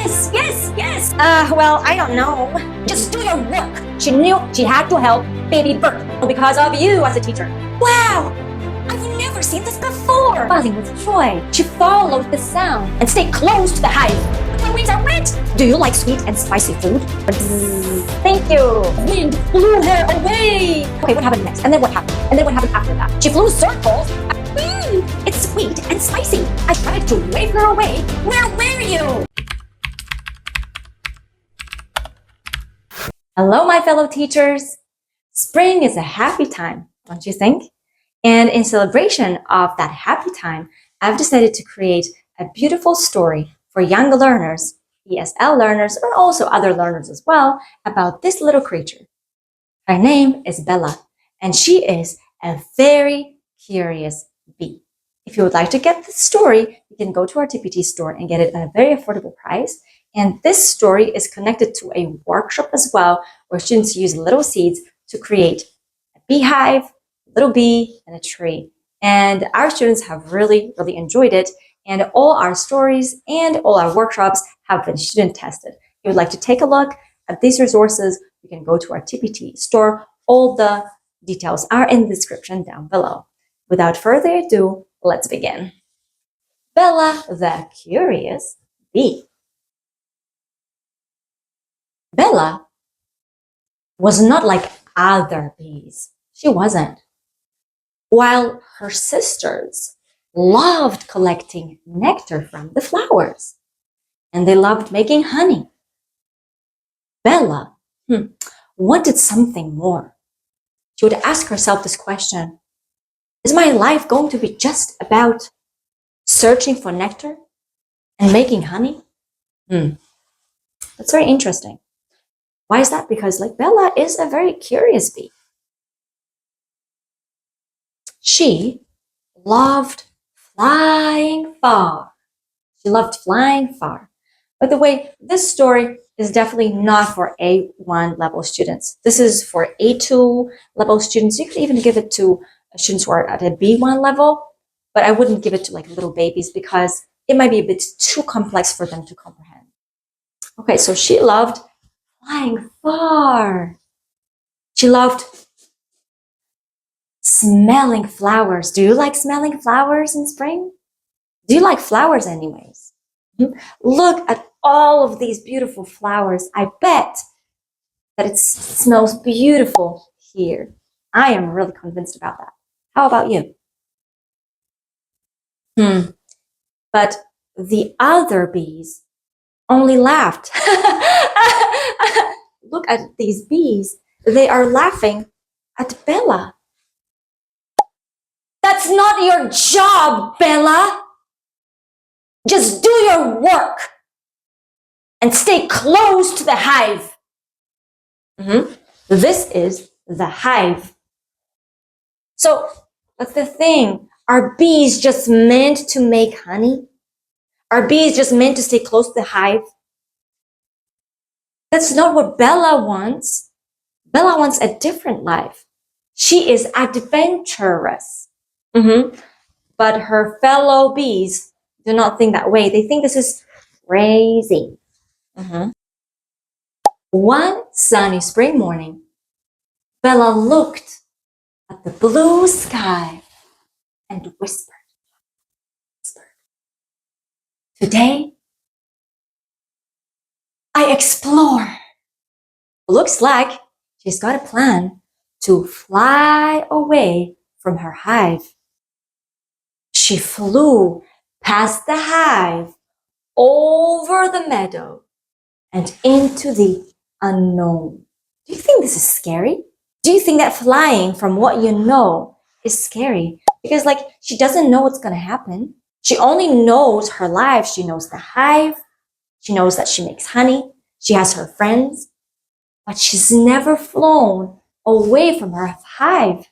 Yes. Well, I don't know. Just do your work. She knew she had to help baby bird because of you as a teacher. Wow! I've never seen this before. Buzzing with joy, she followed the sound and stayed close to the hive. My wings are wet. Do you like sweet and spicy food? Thank you. Wind blew her away. Okay, what happened next? And then what happened? And then what happened after that? She flew circles. It's sweet and spicy. I tried to wave her away. Where were you? Hello, my fellow teachers. Spring is a happy time, don't you think? And in celebration of that happy time, I've decided to create a beautiful story for young learners, ESL learners, or also other learners as well, about this little creature. Her name is Bella, and she is a very curious bee. If you would like to get this story, you can go to our TPT store and get it at a very affordable price. And this story is connected to a workshop as well, where students use little seeds to create a beehive, a little bee, and a tree. And our students have really enjoyed it. And all our stories and all our workshops have been student tested. If you would like to take a look at these resources, you can go to our TPT store. All the details are in the description down below. Without further ado, let's begin. Bella the Curious Bee. Bella was not like other bees. She wasn't. While her sisters loved collecting nectar from the flowers, and they loved making honey, Bella wanted something more. She would ask herself this question: is my life going to be just about searching for nectar and making honey? That's very interesting. Why is that? Because Bella is a very curious bee. She loved flying far. She loved flying far. By the way, this story is definitely not for A1 level students. This is for A2 level students. You could even give it to students who are at a B1 level, but I wouldn't give it to little babies because it might be a bit too complex for them to comprehend. Okay, so she loved flying far. She loved smelling flowers. Do you like smelling flowers in spring? Do you like flowers anyways? Look at all of these beautiful flowers. I bet that it smells beautiful here. I am really convinced about that. How about you? But the other bees only laughed. Look at these bees. They are laughing at Bella. That's not your job, Bella. Just do your work and stay close to the hive. This is the hive. So that's the thing. Are bees just meant to make honey? Are bees just meant to stay close to the hive? That's not what Bella wants. Bella wants a different life. She is adventurous. But her fellow bees do not think that way. They think this is crazy. One sunny spring morning, Bella looked at the blue sky and whispered, "Today, I explore." Looks like she's got a plan to fly away from her hive. She flew past the hive, over the meadow, and into the unknown. Do you think this is scary? Do you think that flying from what you know is scary? Because she doesn't know what's going to happen. She only knows her life. She knows the hive. She knows that she makes honey. She has her friends. But she's never flown away from her hive.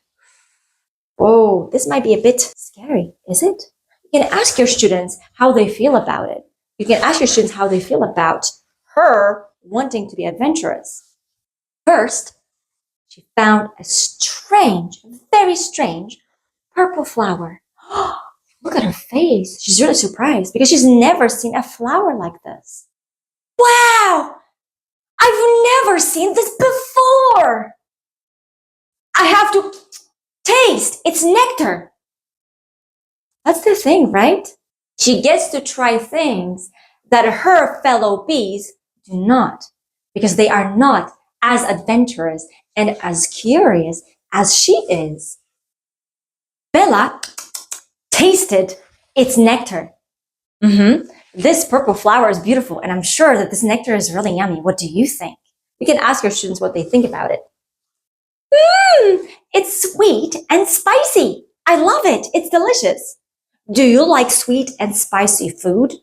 Whoa, this might be a bit scary, is it? You can ask your students how they feel about it. You can ask your students how they feel about her wanting to be adventurous. First, she found a very strange purple flower. Look at her face. She's really surprised because she's never seen a flower like this. Wow! I've never seen this before! I have to taste! It's nectar! That's the thing, right? She gets to try things that her fellow bees do not, because they are not as adventurous and as curious as she is. Bella tasted its nectar. This purple flower is beautiful, and I'm sure that this nectar is really yummy. What do you think? You can ask your students what they think about it. It's sweet and spicy. I love it. It's delicious. Do you like sweet and spicy food?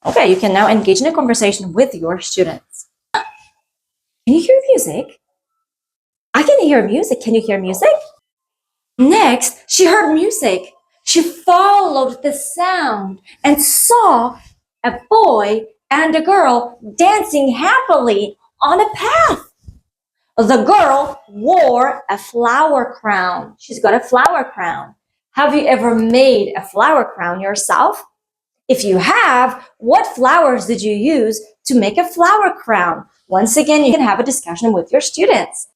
Okay, you can now engage in a conversation with your students. Can you hear music? I can hear music. Can you hear music? Next, she heard music. She followed the sound and saw a boy and a girl dancing happily on a path. The girl wore a flower crown. She's got a flower crown. Have you ever made a flower crown yourself? If you have, what flowers did you use to make a flower crown? Once again, you can have a discussion with your students.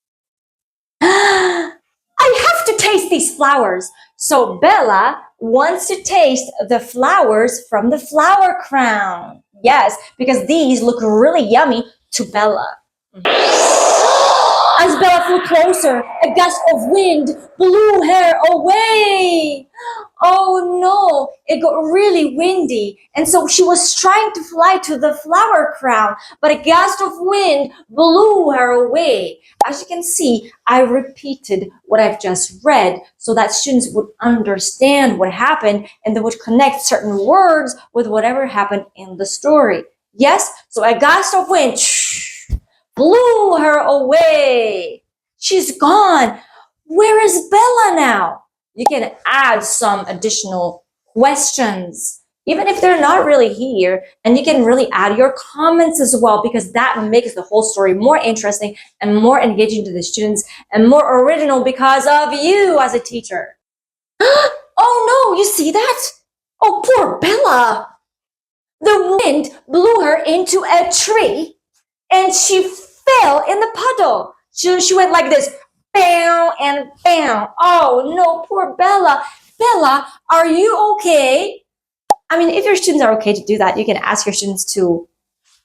I have to taste these flowers. So Bella wants to taste the flowers from the flower crown. Yes, because these look really yummy to Bella. As Bella flew closer, a gust of wind blew her away. Oh no, it got really windy, and so she was trying to fly to the flower crown, but a gust of wind blew her away. As you can see, I repeated what I've just read so that students would understand what happened and they would connect certain words with whatever happened in the story. Yes, so a gust of wind blew her away. She's gone. Where is Bella now? You can add some additional questions, even if they're not really here, and you can really add your comments as well, because that makes the whole story more interesting and more engaging to the students and more original because of you as a teacher. Oh no, you see that? Oh, poor Bella. The wind blew her into a tree and she fell in the puddle. She went like this, bam and bam. Oh no, poor Bella. Bella, are you okay? I mean, if your students are okay to do that, you can ask your students to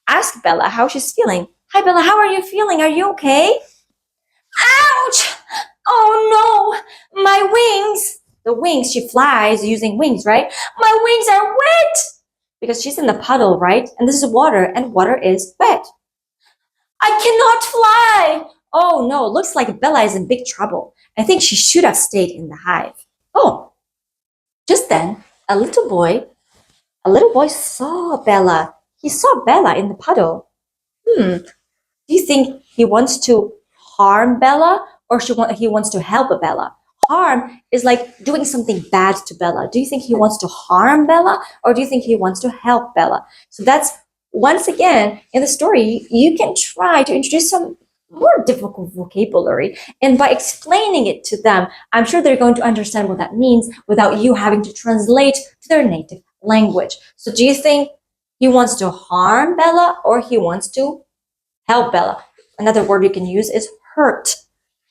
ask Bella how she's feeling. Hi Bella, how are you feeling? Are you okay? Ouch! Oh no, my wings. The wings, she flies using wings, right? My wings are wet because she's in the puddle, right? And this is water, and water is wet. I cannot fly. Oh no, looks like Bella is in big trouble. I think she should have stayed in the hive. Oh, just then, a little boy saw Bella. He saw Bella in the puddle. Do you think he wants to harm Bella or he wants to help Bella? Harm is like doing something bad to Bella. Do you think he wants to harm Bella or do you think he wants to help Bella? So that's, once again, in the story, you can try to introduce some more difficult vocabulary. And by explaining it to them, I'm sure they're going to understand what that means without you having to translate to their native language. So do you think he wants to harm Bella or he wants to help Bella? Another word you can use is hurt.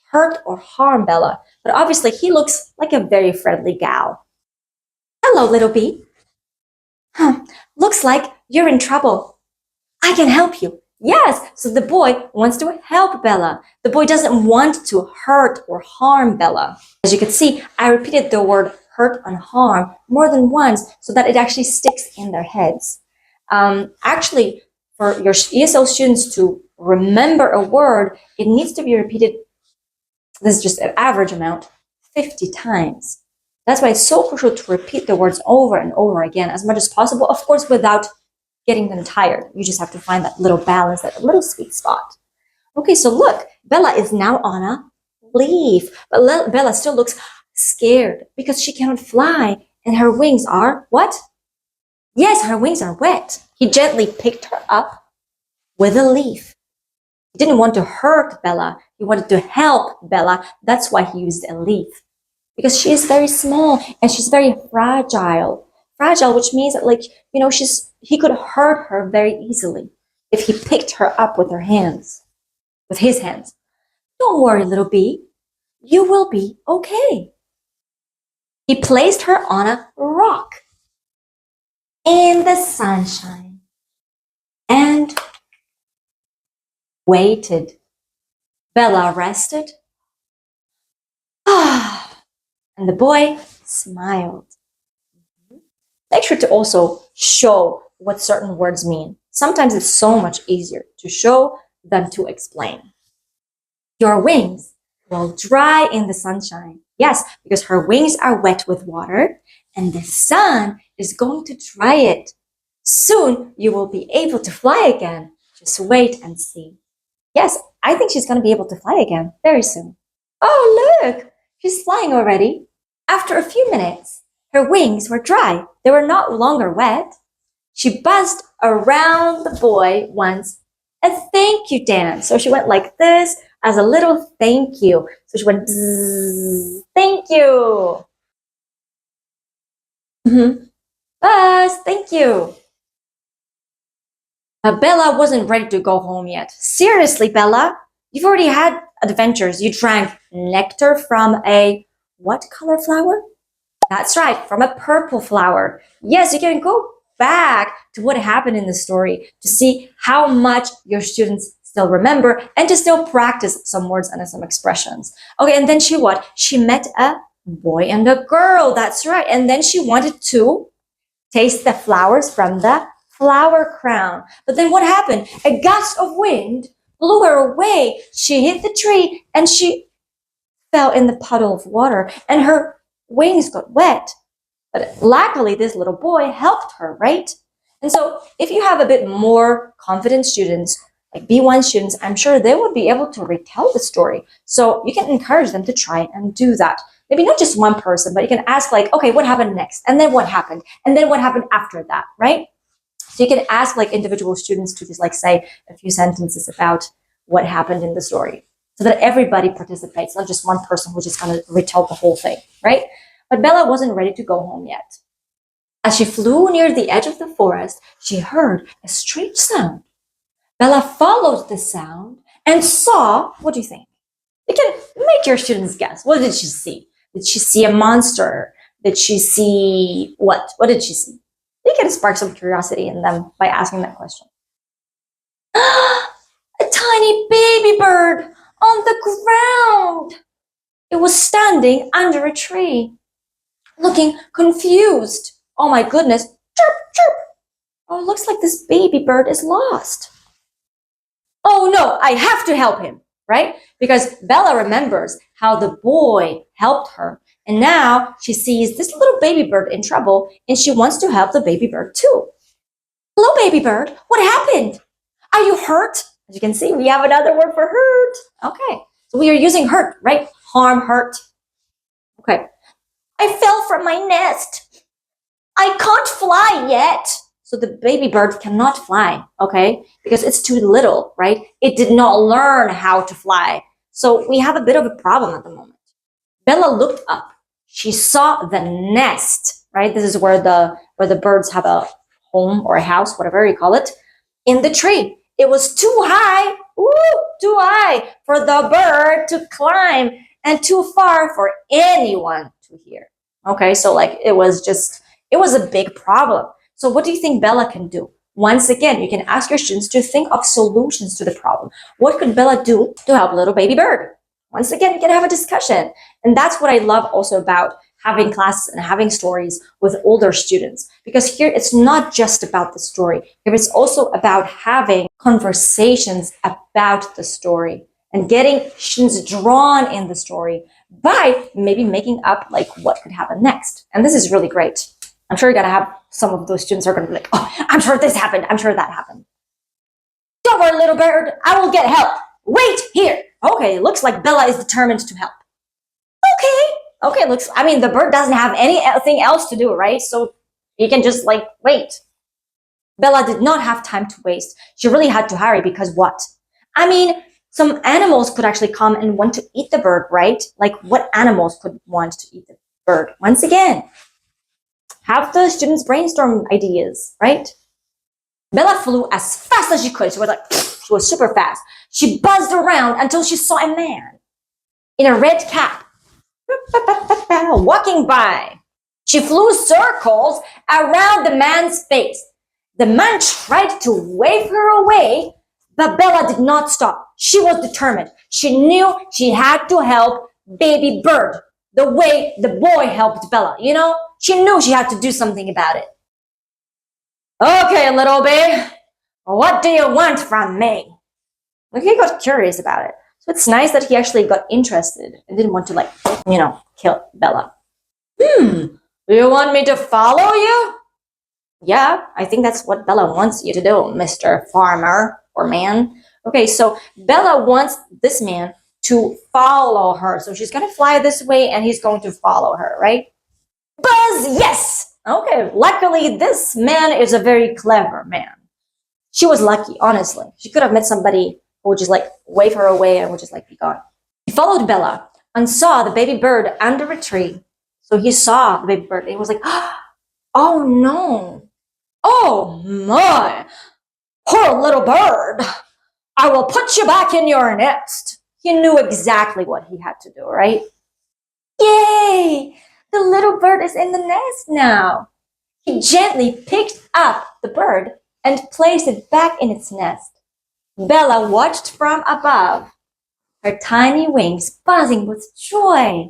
Hurt or harm Bella. But obviously he looks like a very friendly gal. Hello, little bee. Looks like you're in trouble. I can help you. Yes, so the boy wants to help Bella. The boy doesn't want to hurt or harm Bella. As you can see, I repeated the word hurt and harm more than once so that it actually sticks in their heads. Actually, for your ESL students to remember a word, it needs to be repeated, this is just an average amount, 50 times. That's why it's so crucial to repeat the words over and over again as much as possible, of course, without getting them tired. You just have to find that little balance, that little sweet spot. Okay, so look, Bella is now on a leaf, but Bella still looks scared because she cannot fly and her wings are what? Yes, her wings are wet. He gently picked her up with a leaf. He didn't want to hurt Bella. He wanted to help Bella. That's why he used a leaf, because she is very small and she's very fragile. Fragile, which means that, like, you know, he could hurt her very easily. if he picked her up with his hands. Don't worry, little bee. You will be okay. He placed her on a rock in the sunshine and waited. Bella rested. And the boy smiled. Make sure to also show what certain words mean. Sometimes it's so much easier to show than to explain. Your wings will dry in the sunshine. Yes, because her wings are wet with water and the sun is going to dry it. Soon you will be able to fly again. Just wait and see. Yes, I think she's going to be able to fly again very soon. Oh, look, she's flying already. After a few minutes, her wings were dry. They were no longer wet. She buzzed around the boy once, a thank you dance. So she went like this as a little thank you. So she went, bzzz, thank you. Buzz, thank you. Bella wasn't ready to go home yet. Seriously, Bella, you've already had adventures. You drank nectar from a what color flower? That's right, from a purple flower. Yes, you can go back to what happened in the story to see how much your students still remember and to still practice some words and some expressions. Okay, and then she what? She met a boy and a girl. That's right. And then she wanted to taste the flowers from the flower crown. But then what happened? A gust of wind blew her away. She hit the tree and she fell in the puddle of water and her wings got wet. But luckily, this little boy helped her, right? And so if you have a bit more confident students, like B1 students, I'm sure they would be able to retell the story. So you can encourage them to try and do that. Maybe not just one person, but you can ask like, okay, what happened next? And then what happened? And then what happened after that, right? So you can ask like individual students to just like say a few sentences about what happened in the story so that everybody participates, not just one person who's just going to retell the whole thing, right? But Bella wasn't ready to go home yet. As she flew near the edge of the forest, she heard a strange sound. Bella followed the sound and saw, what do you think? You can make your students guess. What did she see? Did she see a monster? Did she see what? What did she see? You can spark some curiosity in them by asking that question. A tiny baby bird on the ground. It was standing under a tree, looking confused. Oh my goodness. Chirp, chirp. Oh, it looks like this baby bird is lost. Oh no, I have to help him, right? Because Bella remembers how the boy helped her. And now she sees this little baby bird in trouble and she wants to help the baby bird too. Hello, baby bird. What happened? Are you hurt? As you can see, we have another word for hurt. Okay, so we are using hurt, right? Harm, hurt. Okay. I fell from my nest. I can't fly yet. So the baby bird cannot fly, okay? Because it's too little, right? It did not learn how to fly. So we have a bit of a problem at the moment. Bella looked up. She saw the nest, right? This is where the birds have a home or a house, whatever you call it, in the tree. It was too high, too high for the bird to climb and too far for anyone to hear. Okay, so like it was a big problem. So what do you think Bella can do? Once again, you can ask your students to think of solutions to the problem. What could Bella do to help little baby bird? Once again, you can have a discussion. And that's what I love also about having classes and having stories with older students. Because here it's not just about the story. Here it's also about having conversations about the story and getting students drawn in the story by maybe making up like what could happen next. And this is really great. I'm sure you're going to have some of those students are going to be like, oh, I'm sure this happened. I'm sure that happened. Don't worry, little bird. I will get help. Wait here. Okay, looks like Bella is determined to help. Okay, the bird doesn't have anything else to do, right? So he can just like wait. Bella did not have time to waste. She really had to hurry because what? Some animals could actually come and want to eat the bird, right? Like what animals could want to eat the bird? Once again, have the students brainstorm ideas, right? Bella flew as fast as she could. She was like, she was super fast. She buzzed around until she saw a man in a red cap walking by. She flew circles around the man's face. The man tried to wave her away, but Bella did not stop. She was determined. She knew she had to help baby bird the way the boy helped Bella. You know, she knew she had to do something about it. Okay, little babe, what do you want from me? Like, he got curious about it. So it's nice that he actually got interested and didn't want to, like, you know, kill Bella. Do you want me to follow you? Yeah, I think that's what Bella wants you to do, Mr. Farmer or man. Okay, so Bella wants this man to follow her. So she's going to fly this way and he's going to follow her, right? Buzz, yes! Okay, luckily this man is a very clever man. She was lucky, honestly. She could have met somebody who would just like wave her away and would just like be gone. He followed Bella and saw the baby bird under a tree. So he saw the baby bird and he was like, oh no. Oh my, poor little bird. I will put you back in your nest. He knew exactly what he had to do, right? Yay! The little bird is in the nest now. He gently picked up the bird and placed it back in its nest. Bella watched from above, her tiny wings buzzing with joy.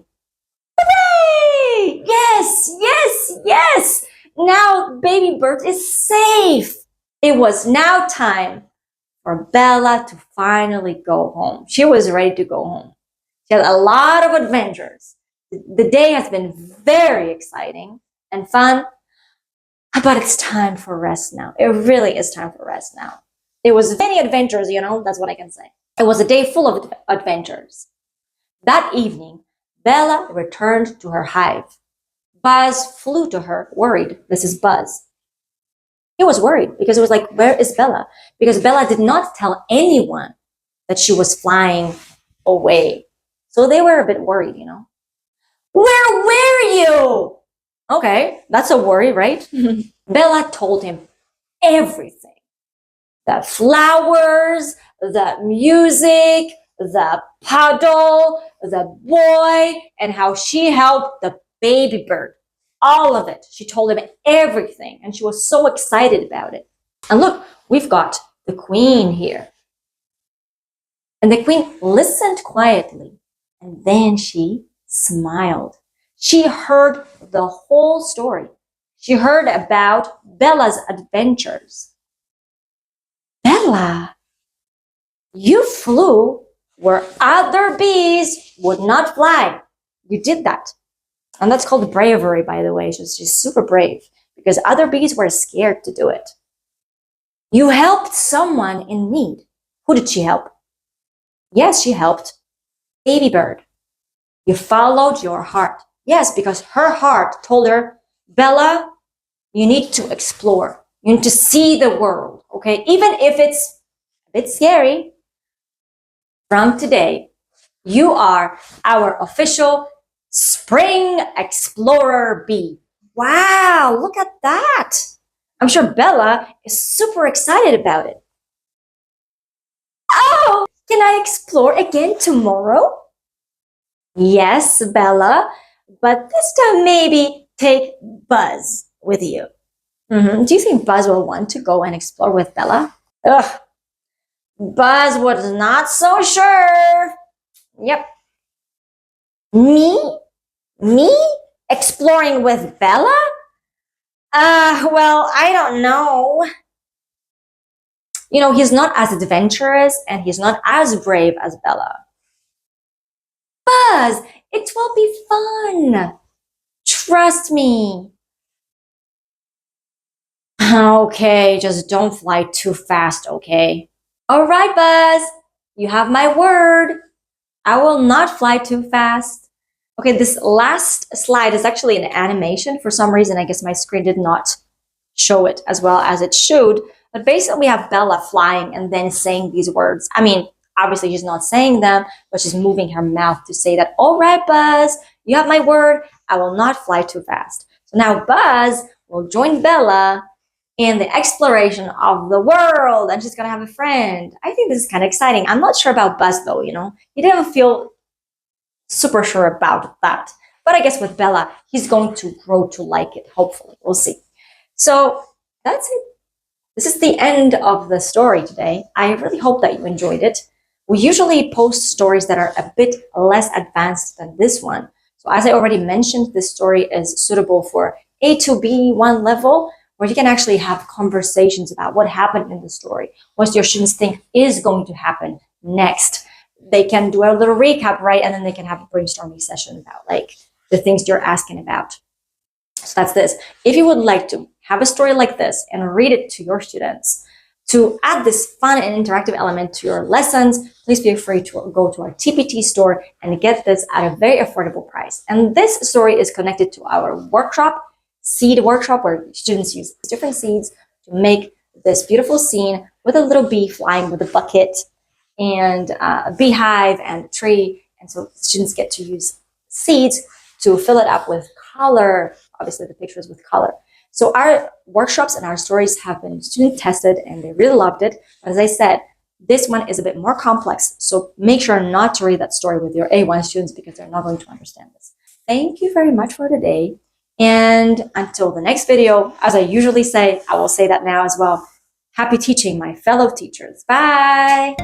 Hooray! Yes, yes, yes! Now baby bird is safe. It was now time for Bella to finally go home. She was ready to go home. She had a lot of adventures. The day has been very exciting and fun, but it's time for rest now. It really is time for rest now. It was many adventures, you know, that's what I can say. It was a day full of adventures. That evening, Bella returned to her hive. Buzz flew to her, worried. This is Buzz. He was worried because it was like, where is Bella? Because Bella did not tell anyone that she was flying away. So they were a bit worried, you know. Where were you? Okay, that's a worry, right? Bella told him everything. The flowers, the music, the puddle, the boy, and how she helped the baby bird. All of it. She told him everything, and she was so excited about it. And look, we've got the queen here. And the queen listened quietly, and then she smiled. She heard the whole story. She heard about Bella's adventures. Bella, you flew where other bees would not fly. You did that. And that's called bravery, by the way. She's super brave because other bees were scared to do it. You helped someone in need. Who did she help? Yes, she helped baby bird. You followed your heart. Yes, because her heart told her, Bella, you need to explore. You need to see the world, okay? Even if it's a bit scary, from today, you are our official Spring Explorer bee. Wow, look at that. I'm sure Bella is super excited about it. Oh, can I explore again tomorrow? Yes, Bella, but this time maybe take Buzz with you. Do you think Buzz will want to go and explore with Bella? Ugh, Buzz was not so sure. Yep. Me? Exploring with Bella? Well, I don't know. You know, he's not as adventurous and he's not as brave as Bella. Buzz, it will be fun. Trust me. Okay, just don't fly too fast, okay? All right, Buzz, you have my word. I will not fly too fast. Okay, this last slide is actually an animation. For some reason, I guess my screen did not show it as well as it should. But basically, we have Bella flying and then saying these words. I mean, obviously, she's not saying them, but she's moving her mouth to say that, all right, Buzz, you have my word. I will not fly too fast. So now Buzz will join Bella and the exploration of the world, and she's gonna have a friend. I think this is kind of exciting. I'm not sure about Buzz though, you know. He didn't feel super sure about that. But I guess with Bella, he's going to grow to like it, hopefully. We'll see. So that's it. This is the end of the story today. I really hope that you enjoyed it. We usually post stories that are a bit less advanced than this one. So as I already mentioned, this story is suitable for A2-B1 level, where you can actually have conversations about what happened in the story, what your students think is going to happen next. They can do a little recap, right? And then they can have a brainstorming session about like the things you're asking about. So that's this. If you would like to have a story like this and read it to your students, to add this fun and interactive element to your lessons, please feel free to go to our TPT store and get this at a very affordable price. And this story is connected to our workshop, seed workshop, where students use different seeds to make this beautiful scene with a little bee flying with a bucket and a beehive and a tree. And so students get to use seeds to fill it up with color, obviously the pictures with color. So our workshops and our stories have been student tested and they really loved it. But as I said, this one is a bit more complex. So make sure not to read that story with your A1 students because they're not going to understand this. Thank you very much for today. And until the next video, as I usually say, I will say that now as well. Happy teaching, my fellow teachers. Bye.